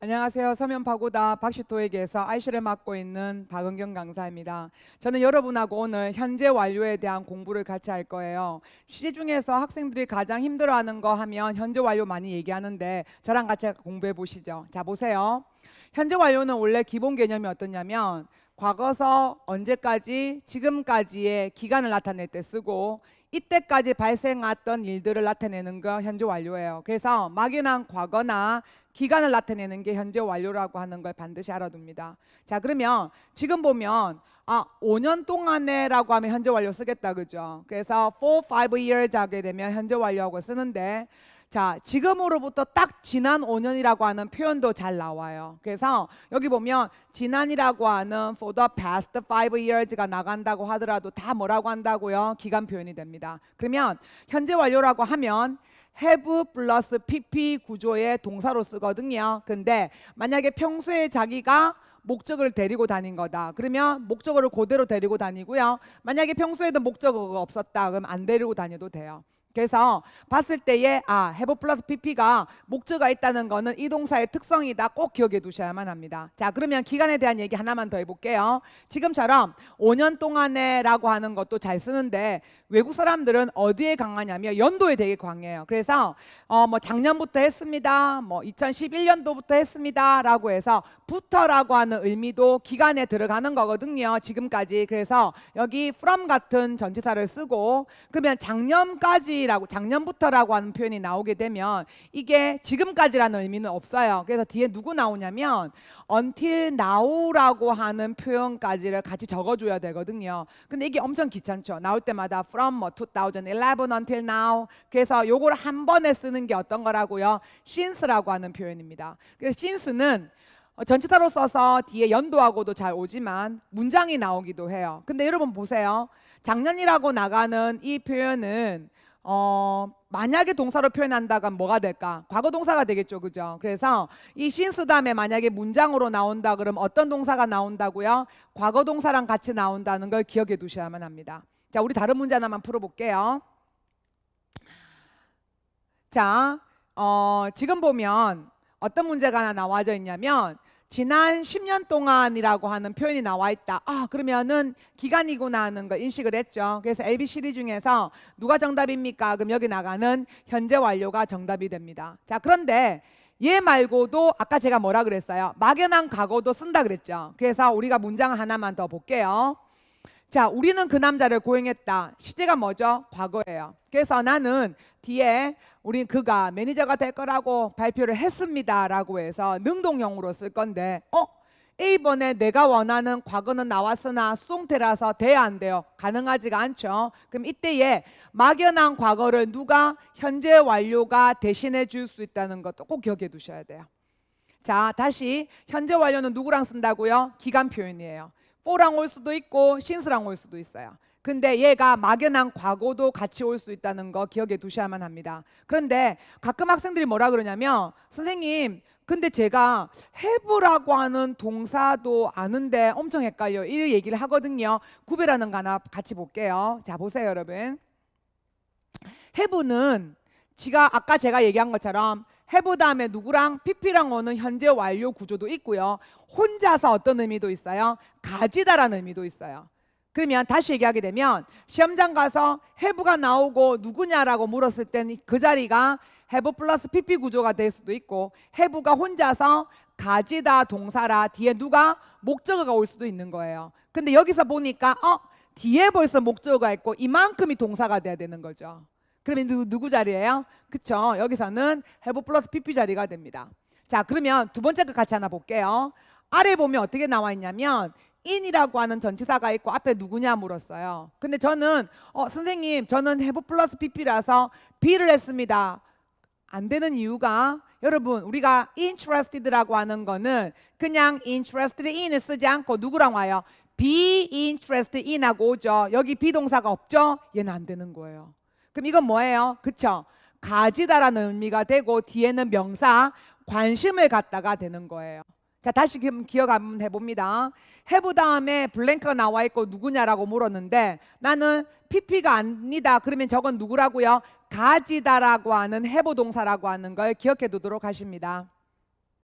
안녕하세요. 서면파고다 박시토에게서 IC를 맡고 있는 박은경 강사입니다. 저는 여러분하고 오늘 현재 완료에 대한 공부를 같이 할 거예요. 시제 중에서 학생들이 가장 힘들어하는 거 하면 현재 완료 많이 얘기하는데 저랑 같이 공부해 보시죠. 자, 보세요. 현재 완료는 원래 기본 개념이 어떠냐면 과거서 언제까지, 지금까지의 기간을 나타낼 때 쓰고 이때까지 발생했던 일들을 나타내는 거 현재 완료예요. 그래서 막연한 과거나 기간을 나타내는 게 현재 완료라고 하는 걸 반드시 알아둡니다. 자, 그러면 지금 보면 5년 동안에라고 하면 현재 완료 쓰겠다, 그죠? 그래서 4, 5 years 하게 되면 현재 완료하고 쓰는데, 자, 지금으로부터 딱 지난 5년이라고 하는 표현도 잘 나와요. 그래서 여기 보면 지난이라고 하는 for the past 5 years가 나간다고 하더라도 다 뭐라고 한다고요? 기간 표현이 됩니다. 그러면 현재 완료라고 하면 have 플러스 pp 구조의 동사로 쓰거든요. 근데 만약에 평소에 자기가 목적어를 데리고 다닌 거다. 그러면 목적어를 그대로 데리고 다니고요. 만약에 평소에도 목적어가 없었다. 그럼 안 데리고 다녀도 돼요. 그래서 봤을 때에 have 플러스 pp가 목적어가 있다는 거는 이 동사의 특성이다. 꼭 기억해 두셔야만 합니다. 자, 그러면 기간에 대한 얘기 하나만 더 해볼게요. 지금처럼 5년 동안에 라고 하는 것도 잘 쓰는데 외국 사람들은 어디에 강하냐면 연도에 되게 강해요. 그래서 뭐 작년부터 했습니다. 뭐 2011년도부터 했습니다. 라고 해서 부터라고 하는 의미도 기간에 들어가는 거거든요. 지금까지. 그래서 여기 from 같은 전치사를 쓰고 그러면 작년까지라고 작년부터라고 하는 표현이 나오게 되면 이게 지금까지라는 의미는 없어요. 그래서 뒤에 누구 나오냐면 until now라고 하는 표현까지를 같이 적어줘야 되거든요. 근데 이게 엄청 귀찮죠. 나올 때마다 from 2011 until now. 그래서 요걸 한 번에 쓰는 게 어떤 거라고요? since라고 하는 표현입니다. 그래서 since는 전치사로 써서 뒤에 연도하고도 잘 오지만 문장이 나오기도 해요. 근데 여러분 보세요. 작년이라고 나가는 이 표현은 만약에 동사로 표현한다면 뭐가 될까? 과거 동사가 되겠죠, 그죠? 그래서 이 since 다음에 만약에 문장으로 나온다 그러면 어떤 동사가 나온다고요? 과거 동사랑 같이 나온다는 걸 기억해 두셔야만 합니다. 자, 우리 다른 문제 하나만 풀어볼게요. 자, 지금 보면 어떤 문제가 하나 나와져 있냐면 지난 10년 동안이라고 하는 표현이 나와 있다. 그러면은 기간이구나 하는 거 인식을 했죠. 그래서 ABCD 중에서 누가 정답입니까? 그럼 여기 나가는 현재 완료가 정답이 됩니다. 자, 그런데 얘 말고도 아까 제가 뭐라 그랬어요? 막연한 과거도 쓴다 그랬죠. 그래서 우리가 문장 하나만 더 볼게요. 자, 우리는 그 남자를 고용했다. 시제가 뭐죠? 과거예요. 그래서 나는 뒤에 우리 그가 매니저가 될 거라고 발표를 했습니다 라고 해서 능동형으로 쓸 건데 A번에 내가 원하는 과거는 나왔으나 수동태라서 돼야 안 돼요. 가능하지가 않죠. 그럼 이때에 막연한 과거를 누가 현재 완료가 대신해 줄 수 있다는 것도 꼭 기억해 두셔야 돼요. 자, 다시 현재 완료는 누구랑 쓴다고요? 기간 표현이에요. for랑 올 수도 있고 since랑 올 수도 있어요. 근데 얘가 막연한 과거도 같이 올 수 있다는 거 기억해 두셔야만 합니다. 그런데 가끔 학생들이 뭐라 그러냐면 선생님 근데 제가 have라고 하는 동사도 아는데 엄청 헷갈려 이 얘기를 하거든요. 구별하는 거 하나 같이 볼게요. 자, 보세요 여러분. have는 아까 제가 얘기한 것처럼 have 다음에 누구랑 pp랑 오는 현재 완료 구조도 있고요. 혼자서 어떤 의미도 있어요? 가지다라는 의미도 있어요. 그러면 다시 얘기하게 되면 시험장 가서 have가 나오고 누구냐라고 물었을 때는 그 자리가 have 플러스 pp 구조가 될 수도 있고 have가 혼자서 가지다 동사라 뒤에 누가 목적어가 올 수도 있는 거예요. 근데 여기서 보니까 뒤에 벌써 목적어가 있고 이만큼이 동사가 돼야 되는 거죠. 그러면 누구 자리예요? 그쵸? 여기서는 have 플러스 pp 자리가 됩니다. 자, 그러면 두 번째 거 같이 하나 볼게요. 아래 보면 어떻게 나와 있냐면 in이라고 하는 전치사가 있고 앞에 누구냐 물었어요. 근데 저는 선생님 저는 have 플러스 pp라서 B를 했습니다. 안 되는 이유가 여러분 우리가 interested라고 하는 거는 그냥 interested in을 쓰지 않고 누구랑 와요? be interested in 하고 오죠. 여기 비동사가 없죠? 얘는 안 되는 거예요. 그럼 이건 뭐예요? 그쵸? 가지다라는 의미가 되고 뒤에는 명사 관심을 갖다가 되는 거예요. 자, 다시 기억 한번 해봅니다. have 다음에 블랭크가 나와 있고 누구냐라고 물었는데 나는 pp가 아니다. 그러면 저건 누구라고요? 가지다라고 하는 have 동사라고 하는 걸 기억해 두도록 하십니다.